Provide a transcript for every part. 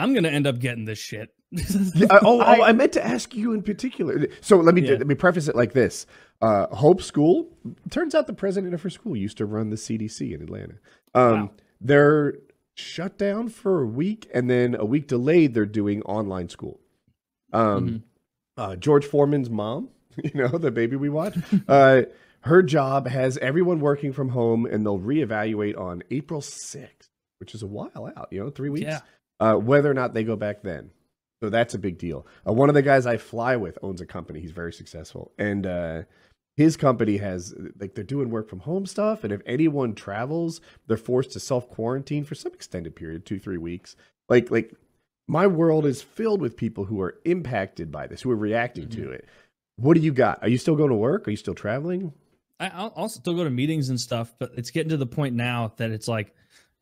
I'm going to end up getting this shit. I meant to ask you in particular. So let me preface it like this. Hope School, turns out the president of her school used to run the CDC in Atlanta. Wow. They're shut down for a week, and then a week delayed, they're doing online school. George Foreman's mom, the baby we watch, her job has everyone working from home, and they'll reevaluate on April 6th, which is a while out, 3 weeks, whether or not they go back then. So that's a big deal. One of the guys I fly with owns a company. He's very successful. And his company has, they're doing work from home stuff. And if anyone travels, they're forced to self-quarantine for some extended period, 2-3 weeks. Like my world is filled with people who are impacted by this, who are reacting to it. What do you got? Are you still going to work? Are you still traveling? I'll still go to meetings and stuff, but it's getting to the point now that it's like,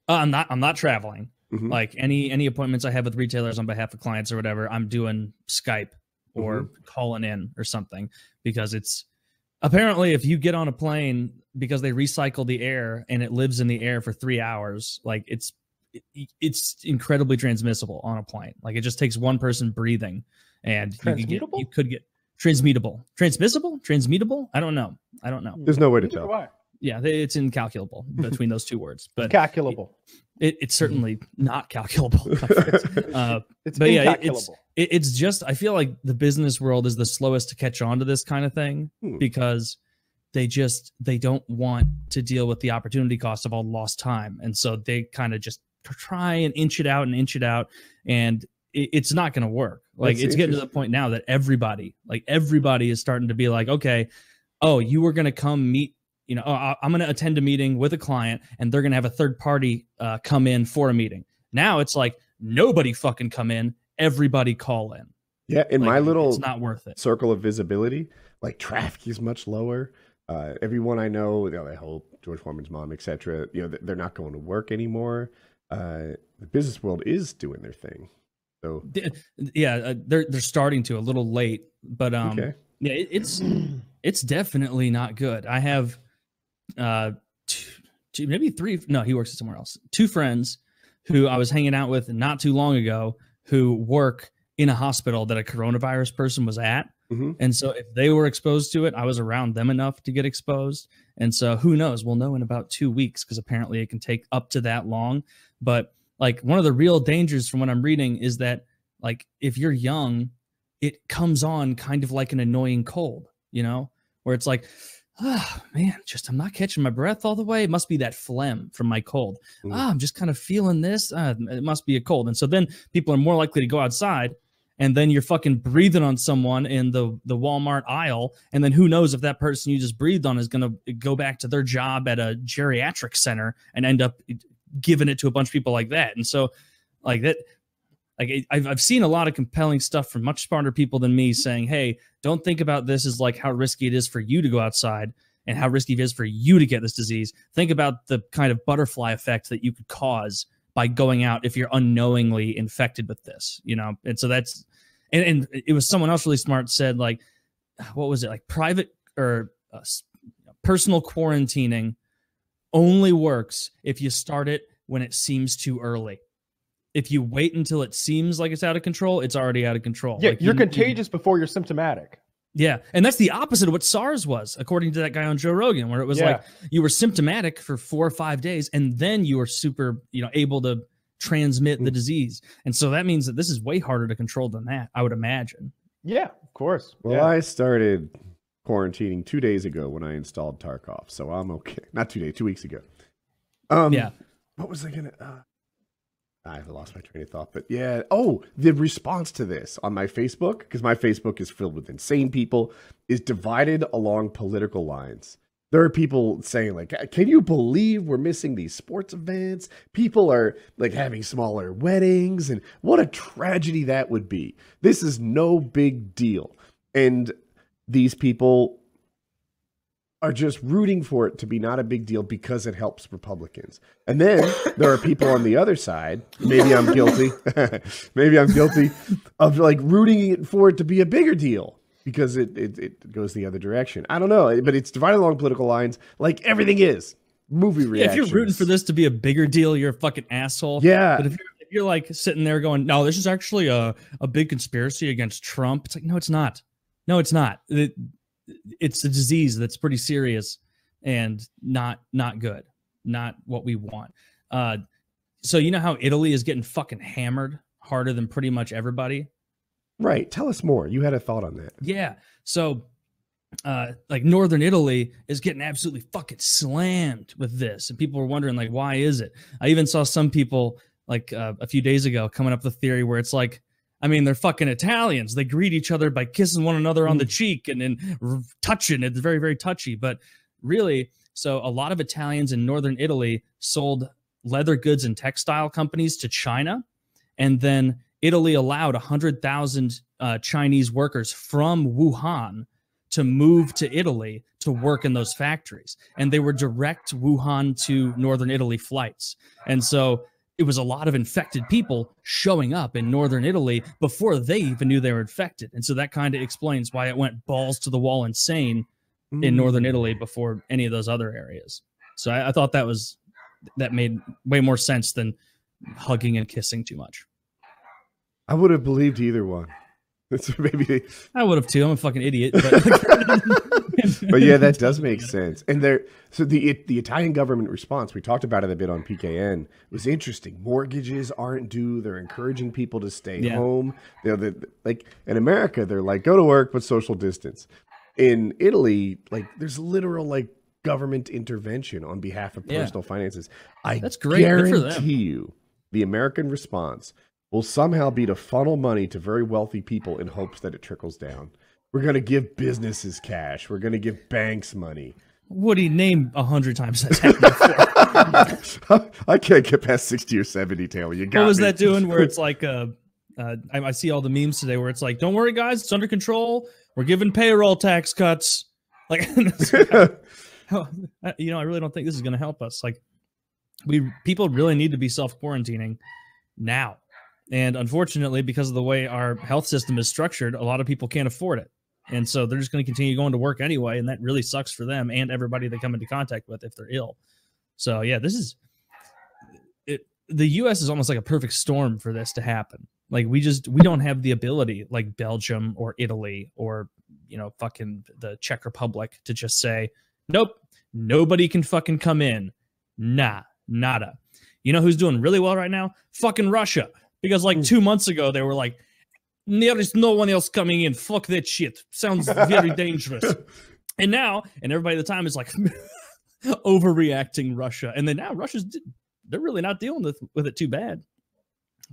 I'm not traveling. Like any appointments I have with retailers on behalf of clients or whatever, I'm doing Skype or calling in or something, because it's apparently if you get on a plane, because they recycle the air and it lives in the air for 3 hours, like it's incredibly transmissible on a plane. Like it just takes one person breathing, and you could get transmutable, transmissible. I don't know. There's no way to tell. Why? Yeah, it's incalculable between those two words. But calculable. It's certainly not calculable. It's but incalculable. It's just, I feel like the business world is the slowest to catch on to this kind of thing, because they don't want to deal with the opportunity cost of all lost time. And so they kind of just try and inch it out, and it's not going to work. Like it's getting to the point now that everybody is starting to be like, okay, oh, you were going to come meet, I'm going to attend a meeting with a client, and they're going to have a third party come in for a meeting. Now it's like, nobody fucking come in, everybody call in. Yeah, in my little it's not worth it. Circle of visibility, like traffic is much lower. Everyone I know, they hope, George Foreman's mom, etc., they're not going to work anymore. The business world is doing their thing. So yeah, they're starting to, a little late, but okay. Yeah, it's definitely not good. I have two, maybe three. No, he works somewhere else. 2 friends who I was hanging out with not too long ago, who work in a hospital that a coronavirus person was at. And so if they were exposed to it, I was around them enough to get exposed. And so who knows? We'll know in about 2 weeks, because apparently it can take up to that long. But like, one of the real dangers from what I'm reading is that, like, if you're young, it comes on kind of like an annoying cold, where it's like, oh man, I'm not catching my breath all the way. It must be that phlegm from my cold. I'm just kind of feeling this. It must be a cold. And so then people are more likely to go outside, and then you're fucking breathing on someone in the Walmart aisle. And then who knows if that person you just breathed on is going to go back to their job at a geriatric center and end up giving it to a bunch of people like that. And so like that, like I've seen a lot of compelling stuff from much smarter people than me saying, hey, don't think about this as like how risky it is for you to go outside and how risky it is for you to get this disease. Think about the kind of butterfly effect that you could cause by going out if you're unknowingly infected with this, And so that's, and it was someone else really smart said, like, what was it? Like private or personal quarantining only works if you start it when it seems too early. If you wait until it seems like it's out of control, it's already out of control. Yeah, like you're contagious before you're symptomatic. Yeah, and that's the opposite of what SARS was, according to that guy on Joe Rogan, where it was like you were symptomatic for 4 or 5 days, and then you were super, able to transmit the disease. And so that means that this is way harder to control than that, I would imagine. Yeah, of course. Well, I started quarantining 2 days ago when I installed Tarkov, so I'm okay. Not 2 days, 2 weeks ago. Yeah. What was I gonna? I lost my train of thought, but yeah. Oh, the response to this on my Facebook, because my Facebook is filled with insane people, is divided along political lines. There are people saying, like, can you believe we're missing these sports events? People are like having smaller weddings, and what a tragedy that would be. This is no big deal. And these people are just rooting for it to be not a big deal because it helps Republicans. And then there are people on the other side, maybe I'm guilty, of like rooting for it to be a bigger deal because it goes the other direction. I don't know, but it's divided along political lines like everything is. Movie reactions. Yeah, if you're rooting for this to be a bigger deal, you're a fucking asshole. Yeah. But you're like sitting there going, no, this is actually a big conspiracy against Trump. It's like, no, it's not. No, it's not. It's a disease that's pretty serious and not good. Not what we want. So you know how Italy is getting fucking hammered harder than pretty much everybody? Right. Tell us more. You had a thought on that. Yeah. So like northern Italy is getting absolutely fucking slammed with this, and people were wondering like, why is it? I even saw some people like a few days ago coming up with a theory where it's like, I mean, they're fucking Italians, they greet each other by kissing one another on the cheek and then touching. It's very, very touchy. But really, so a lot of Italians in northern Italy sold leather goods and textile companies to China, and then Italy allowed 100,000 Chinese workers from Wuhan to move to Italy to work in those factories. And they were direct Wuhan to northern Italy flights. And so it was a lot of infected people showing up in northern Italy before they even knew they were infected. And so that kind of explains why it went balls to the wall insane in northern Italy before any of those other areas. So I thought that made way more sense than hugging and kissing too much. I would have believed either one. Maybe I would have too. I'm a fucking idiot. But, but yeah, that does make sense. And so the Italian government response, we talked about it a bit on PKN, was interesting. Mortgages aren't due. They're encouraging people to stay home. Like in America, they're like, go to work, but social distance. In Italy, like there's literal like government intervention on behalf of personal finances. That's great. Guarantee you the American response will somehow be to funnel money to very wealthy people in hopes that it trickles down. We're going to give businesses cash. We're going to give banks money. Woody, name 100 times that's happened before. I can't get past 60 or 70, Taylor. You got What was me. that doing where it's like, I see all the memes today where it's like, don't worry, guys, it's under control. We're giving payroll tax cuts. Like, I really don't think this is going to help us. Like, people really need to be self-quarantining now. And unfortunately, because of the way our health system is structured, a lot of people can't afford it. And so they're just going to continue going to work anyway. And that really sucks for them and everybody they come into contact with if they're ill. So, yeah, this is it. The U.S. is almost like a perfect storm for this to happen. Like we don't have the ability like Belgium or Italy or, fucking the Czech Republic to just say, nope, nobody can fucking come in. Nah, nada. You know who's doing really well right now? Fucking Russia. Because like 2 months ago, they were like, there is no one else coming in. Fuck that shit. Sounds very dangerous. And now, and everybody at the time is like overreacting Russia. And then now they're really not dealing with it too bad.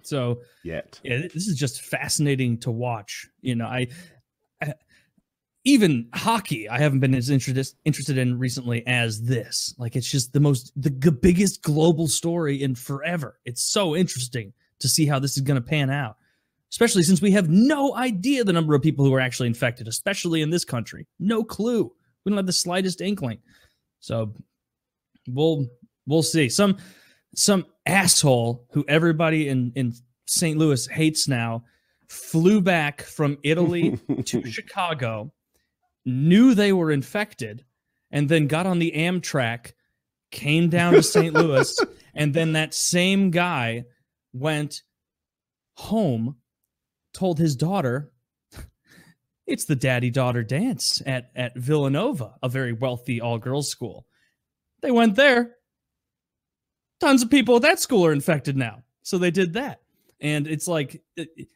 So yet, yeah, this is just fascinating to watch. I even hockey, I haven't been as interested in recently as this. Like it's just the biggest global story in forever. It's so interesting to see how this is going to pan out, especially since we have no idea the number of people who are actually infected, especially in this country. No clue. We don't have the slightest inkling. So we'll see. Some asshole who everybody in St. Louis hates now flew back from Italy to Chicago, knew they were infected, and then got on the Amtrak, came down to St. Louis, and then that same guy went home, told his daughter, it's the daddy-daughter dance at Villanova, a very wealthy all-girls school. They went there. Tons of people at that school are infected now. So they did that. And it's like,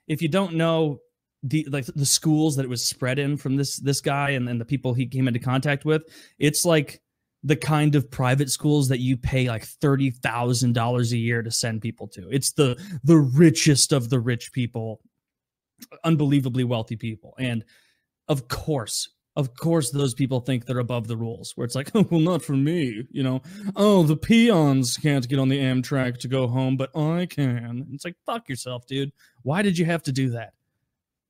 if you don't know the schools that it was spread in from this guy and the people he came into contact with, it's like the kind of private schools that you pay like $30,000 a year to send people to. It's the richest of the rich people, unbelievably wealthy people. And of course, those people think they're above the rules, where it's like, oh, well, not for me, oh, the peons can't get on the Amtrak to go home, but I can. It's like, fuck yourself, dude. Why did you have to do that?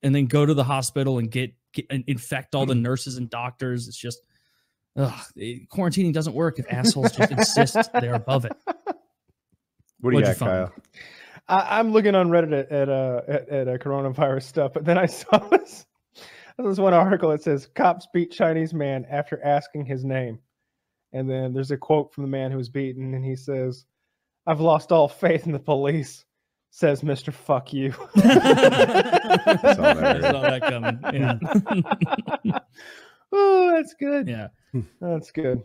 And then go to the hospital and get infect all the nurses and doctors. It's just, quarantining doesn't work if assholes just insist they're above it. What do you got, Kyle? I'm looking on Reddit at coronavirus stuff, but then I saw this one article that says cops beat Chinese man after asking his name. And then there's a quote from the man who was beaten, and he says, "I've lost all faith in the police. says Mr. Fuck You. I saw that coming. Yeah. Oh, that's good. Yeah. That's good.